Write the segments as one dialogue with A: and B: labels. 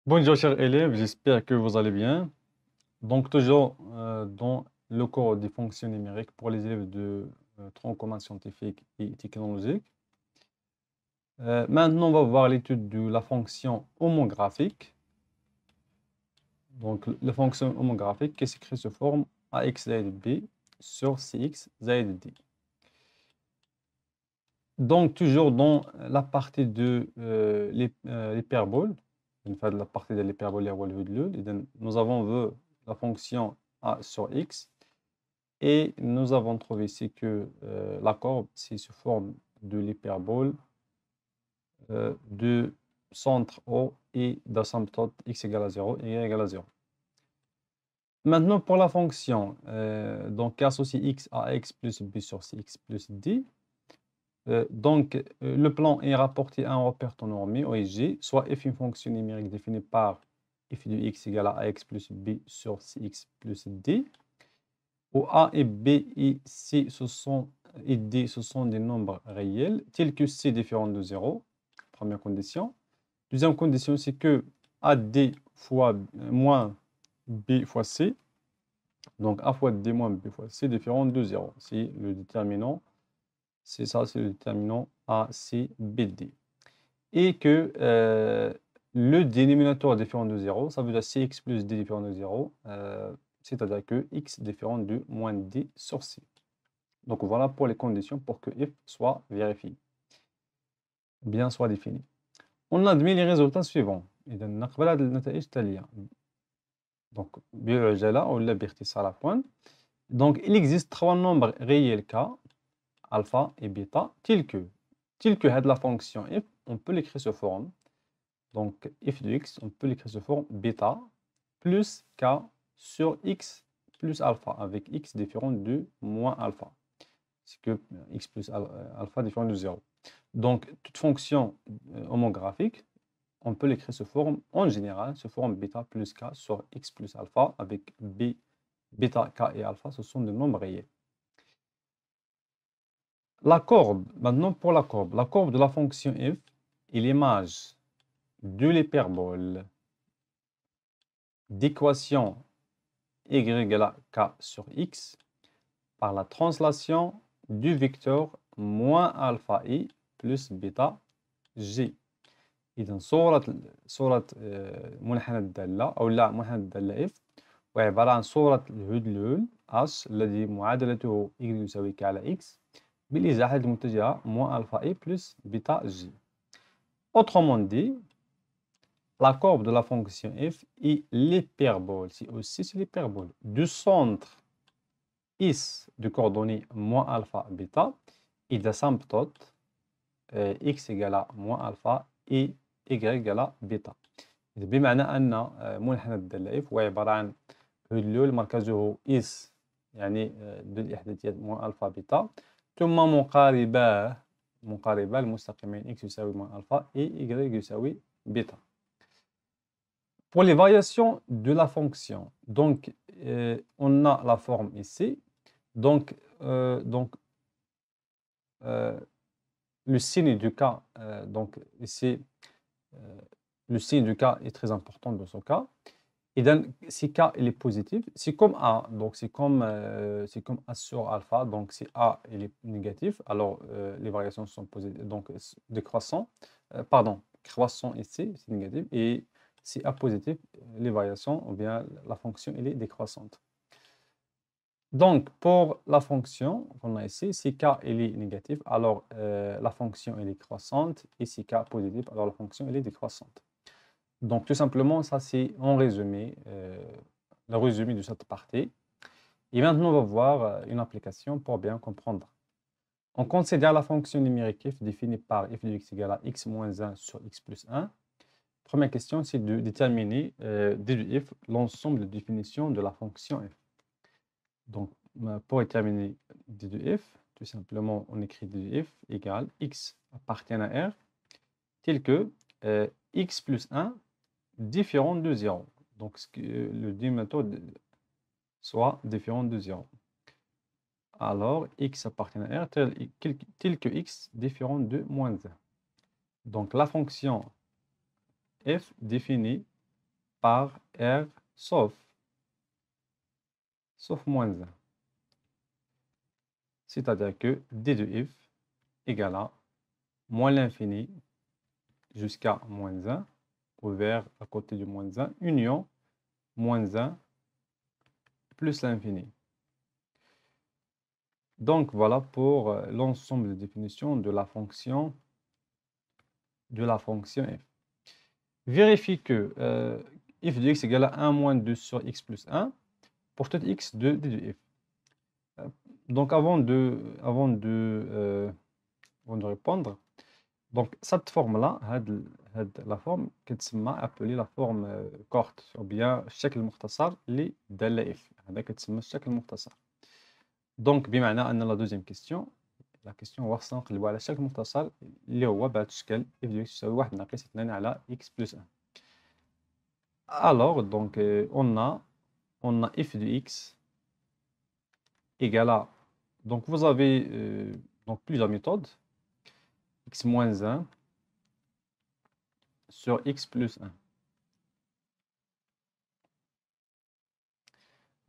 A: Bonjour chers élèves, j'espère que vous allez bien. Donc toujours dans le cours des fonctions numériques pour les élèves de tronc commun scientifique et technologique. Maintenant on va voir l'étude de la fonction homographique. Donc la fonction homographique qui s'écrit sous forme ax zaïd b sur cx zaïd d. Donc toujours dans la partie de l'hyperbole. de la partie de l'hyperbole nous avons vu la fonction a sur x et nous avons trouvé ici que la courbe c'est sous forme de l'hyperbole de centre O et d'asymptote x égale à 0 et y égale à 0. Maintenant pour la fonction donc qui associe x à x plus b sur cx plus d. Le plan est rapporté à un repère temps normé, OSG, soit f une fonction numérique définie par f de x égale à ax plus b sur cx plus d, où a et b et c et d ce sont des nombres réels, tels que c différent de 0, première condition. Deuxième condition, c'est que ad fois moins b fois c, donc a fois d moins b fois c différent de 0. C'est le déterminant. C'est ça, c'est le déterminant ACBD. Et que le dénominateur est différent de 0, ça veut dire Cx plus D différent de 0, c'est-à-dire que X différent de moins D sur C. Donc voilà pour les conditions pour que F soit vérifié, bien soit défini. On admet les résultats suivants. Donc, donc il existe trois nombres réels K, alpha et bêta, tels que la fonction f, on peut l'écrire sous forme, donc f de x, on peut l'écrire sous forme bêta plus k sur x plus alpha, avec x différent de moins alpha. C'est que x plus alpha différent de 0. Donc, toute fonction homographique, on peut l'écrire sous forme, en général, sous forme bêta plus k sur x plus alpha, avec b, bêta, k et alpha, ce sont des nombres réels. La courbe, maintenant pour la courbe de la fonction f est l'image de l'hyperbole d'équation y égale à k sur x par la translation du vecteur moins alpha i plus bêta g. إذا صورة منحنى الدالة أو لا منحنى الدالة f وهي عبارة عن صورة الهدلول h الذي معادلته y يساوي k على x بالإزاحة المتجهة moins alpha i plus bêta g. Autrement dit, la courbe de la fonction f est l'hyperbole, c'est aussi l'hyperbole du centre is de coordonnées moins alpha bêta et d'asymptote x égale à moins alpha et y égale à bêta. بمعنى أن منحنى الدالة f هو عبارة عن هدلول مركزه is يعني ذو الإحداثيات moins alpha bêta ثم مقاربة المستقيمين x يساوي moins alpha et y يساوي bêta. Pour les variations de la fonction, donc on a la forme ici. Donc le signe du cas, donc ici, le signe du cas est très important dans ce cas. Et donc, si K il est positif, c'est comme A, donc c'est comme A sur alpha, donc si A il est négatif, alors les variations sont positives, donc décroissant, croissant ici, c'est négatif, et si A positif, les variations, ou bien la fonction elle est décroissante. Donc, pour la fonction qu'on a ici, si K elle est négatif, alors la fonction elle est croissante, et si K positif, alors la fonction elle est décroissante. Donc, tout simplement, ça c'est en résumé, le résumé de cette partie. Et maintenant, on va voir une application pour bien comprendre. On considère la fonction numérique f définie par f de x égale à x moins 1 sur x plus 1. Première question, c'est de déterminer d de f l'ensemble de définitions de la fonction f. Donc, pour déterminer d de f, tout simplement, on écrit d de f égale x appartient à R, tel que x plus 1 différent de 0. Donc, le dénominateur soit différent de 0. alors x appartient à R tel que x différent de moins 1. Donc la fonction f définie par R sauf moins 1. C'est-à-dire que d de f égale à moins l'infini jusqu'à moins 1, ouvert à côté du moins 1, union moins 1 plus l'infini. Donc voilà pour l'ensemble des définitions de la fonction f. Vérifie que f de x égale à 1 moins 2 sur x plus 1 pour tout x de d de f. Donc avant de répondre, donc cette forme-là, la forme كتسمى appelée la forme courte ou bien الشكل المختصر للدالة f. هذا كتسمى الشكل المختصر. دونك بمعنى ان لا دوزيام كيستيون لا كيستيون هو خصنا نقلبوا على الشكل المختصر اللي هو بهذا الشكل اف دو اكس تساوي 1 ناقص 2 على اكس بلس 1. Alors donc on a f de x égale à, donc vous avez donc plusieurs méthodes, x moins 1 sur x plus 1.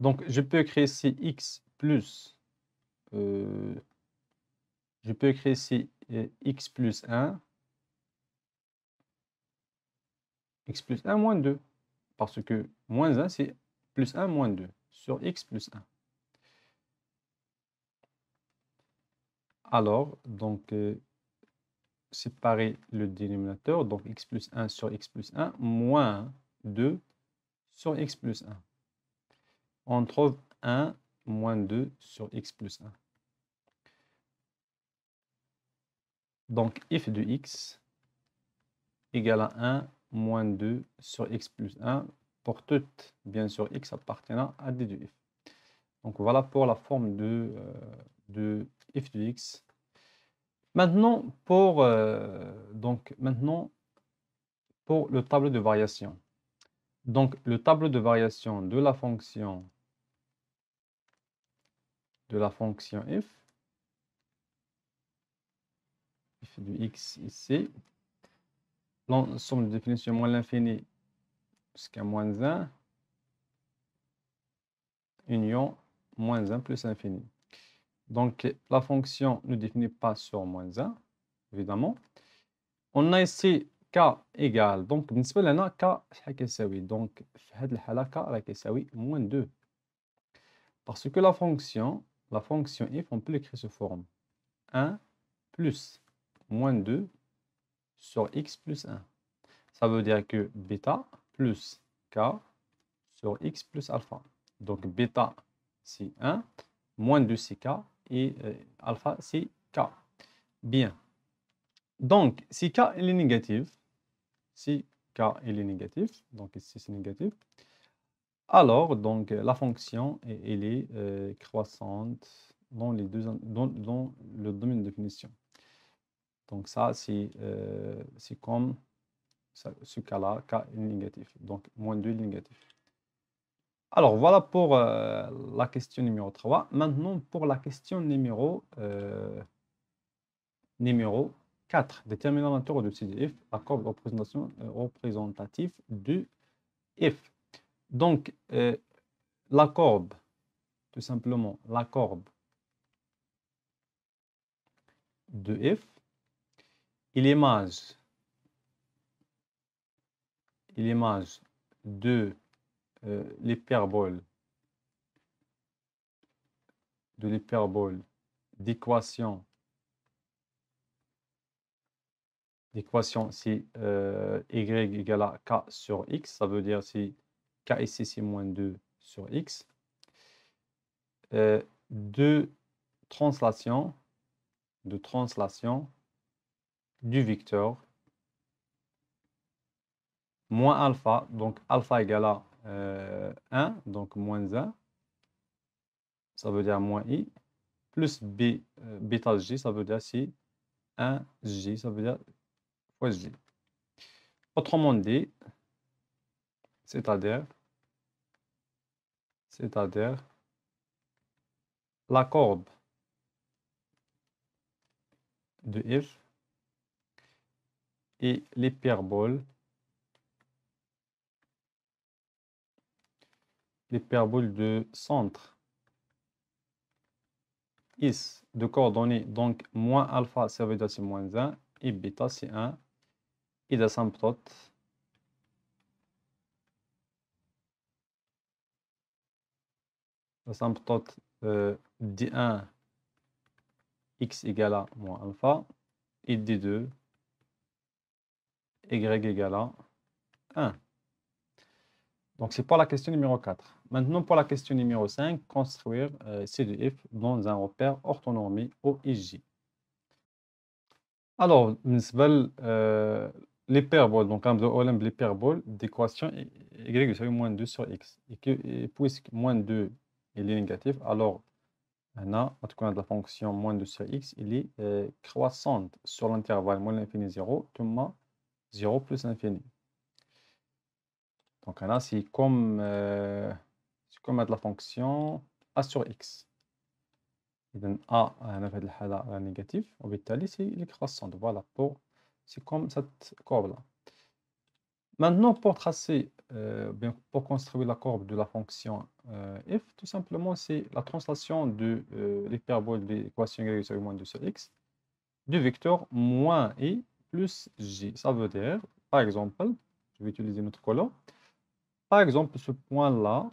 A: Donc je peux écrire ici x plus je peux écrire ici x plus 1 moins 2, parce que moins 1 c'est plus 1 moins 2 sur x plus 1. Alors, donc, séparer le dénominateur, donc x plus 1 sur x plus 1, moins 2 sur x plus 1. On trouve 1 moins 2 sur x plus 1. Donc, f de x égale à 1 moins 2 sur x plus 1 pour toute, bien sûr, x appartenant à d de f. Donc, voilà pour la forme de f de x. Maintenant, pour le tableau de variation. Donc, le tableau de variation de la fonction f de x ici, l'ensemble de définition moins l'infini jusqu'à moins 1, union moins 1 plus l'infini. Donc, la fonction ne définit pas sur moins 1, évidemment. On a ici k égale, donc بالنسبة لنا k شحال كيساوي؟ donc في هذه الحالة k راه كيساوي moins 2. Parce que la fonction f, on peut l'écrire sous forme 1 plus moins 2 sur x plus 1. Ça veut dire que bêta plus k sur x plus alpha. Donc bêta c'est 1, moins 2 c'est k et alpha c'est k. Bien. Donc si k est négatif, donc ici c'est négatif, alors donc la fonction elle est croissante dans le domaine de définition. Donc ça c'est comme ce cas-là, k est négatif, donc moins 2 est négatif. Alors voilà pour la question numéro 3. Maintenant pour la question numéro 4. Déterminant la nature de CDF, la courbe représentative de f. Donc la courbe, tout simplement la courbe de f, il émage de l'hyperbole d'équation c'est y égale à k sur x, ça veut dire si k ici c'est moins 2 sur x, de translation du vecteur moins alpha, donc alpha égale à 1, donc moins 1, ça veut dire moins i, plus b, bêta j, ça veut dire si 1 j, ça veut dire fois j. Autrement dit, c'est-à-dire la courbe de f et l'hyperbole de centre is de coordonnées, donc moins alpha, ça veut dire c'est moins 1, et bêta, c'est 1, et d'asymptote, d1, x égale à moins alpha, et d2, y égale à 1. Donc, c'est pour la question numéro 4. Maintenant, pour la question numéro 5, construire C de f dans un repère orthonormé OIJ. Alors, l'hyperbole, donc l'hyperbole d'équation y égale moins 2 sur x. Et puisque moins 2 il est négatif, alors on a, en tout cas, de la fonction moins 2 sur x, il est croissante sur l'intervalle moins l'infini 0, tout 0 plus l'infini. Donc, là, c'est comme de la fonction a sur x. إذن a هنا في هذه الحالة négatif وبالتالي c'est croissante. Voilà, c'est comme cette courbe-là. Maintenant, pour tracer, pour construire la courbe de la fonction f, tout simplement, c'est la translation de l'hyperbole de l'équation y sur moins 2 sur x du vecteur moins i plus j. Ça veut dire, par exemple, je vais utiliser notre colonne. Par exemple, ce point-là,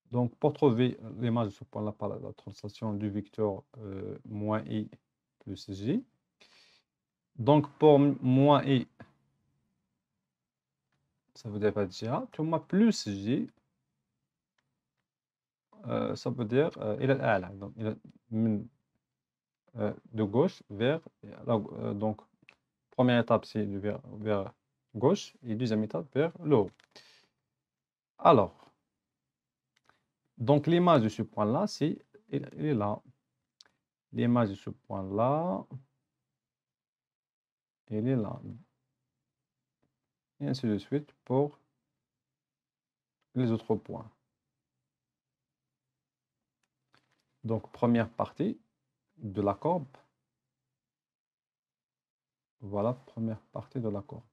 A: donc pour trouver l'image de ce point-là par la translation du vecteur moins i plus j, donc pour moins i, ça veut dire j, ثم plus j, ça veut dire إلى الأعلى, donc de gauche vers, donc première étape c'est vers gauche et deuxième étape vers le haut. Alors, donc l'image de ce point-là, il est là. L'image de ce point-là, il est là. Et ainsi de suite pour les autres points. Donc, première partie de la courbe. Voilà, première partie de la courbe.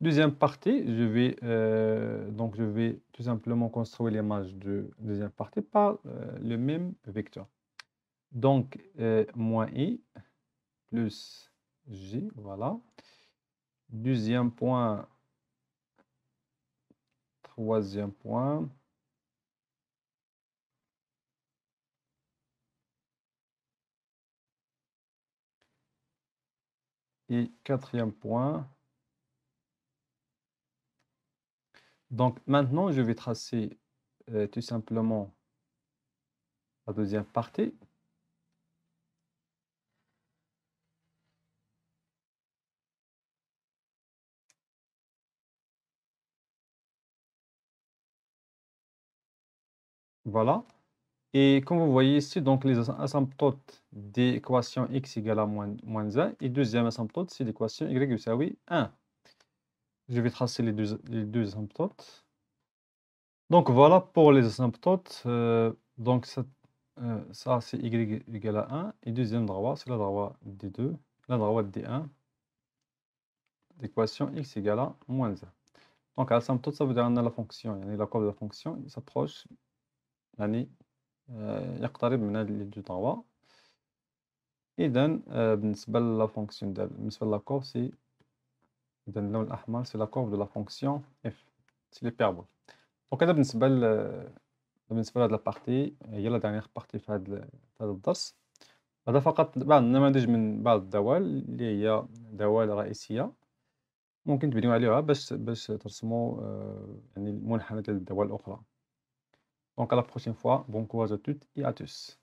A: Deuxième partie, je vais tout simplement construire l'image de deuxième partie par le même vecteur. Donc, moins i plus j, voilà. Deuxième point, troisième point. Et quatrième point. Donc, maintenant, je vais tracer tout simplement la deuxième partie. Voilà. Et comme vous voyez ici, donc les asymptotes des équations x égale à moins 1 et deuxième asymptote, c'est l'équation y égale à 1. Je vais tracer les deux asymptotes. Donc voilà pour les asymptotes. Donc ça c'est y égale à 1 et deuxième droit, c'est la droite d2, la droite d1, l'équation x égale à moins 1. Donc asymptote, ça veut dire qu'on a la fonction, la courbe de la fonction, il s'approche, يقترب من هذه les deux droits. إذا بالنسبة لا فونكسيون بالنسبة لا كورب سي إذا اللون الأحمر سي لا كورب دو لا فونكسيون اف سي ليبيربول. دونك هذا بالنسبة لهاد لابارتي هي لا دانيير بارتي في هذا الدرس. هذا فقط بعض النماذج من بعض الدوال اللي هي دوال رئيسية ممكن تبنيو عليها باش ترسموا يعني المنحنى ديال الدوال الأخرى. Donc à la prochaine fois, bon courage à toutes et à tous.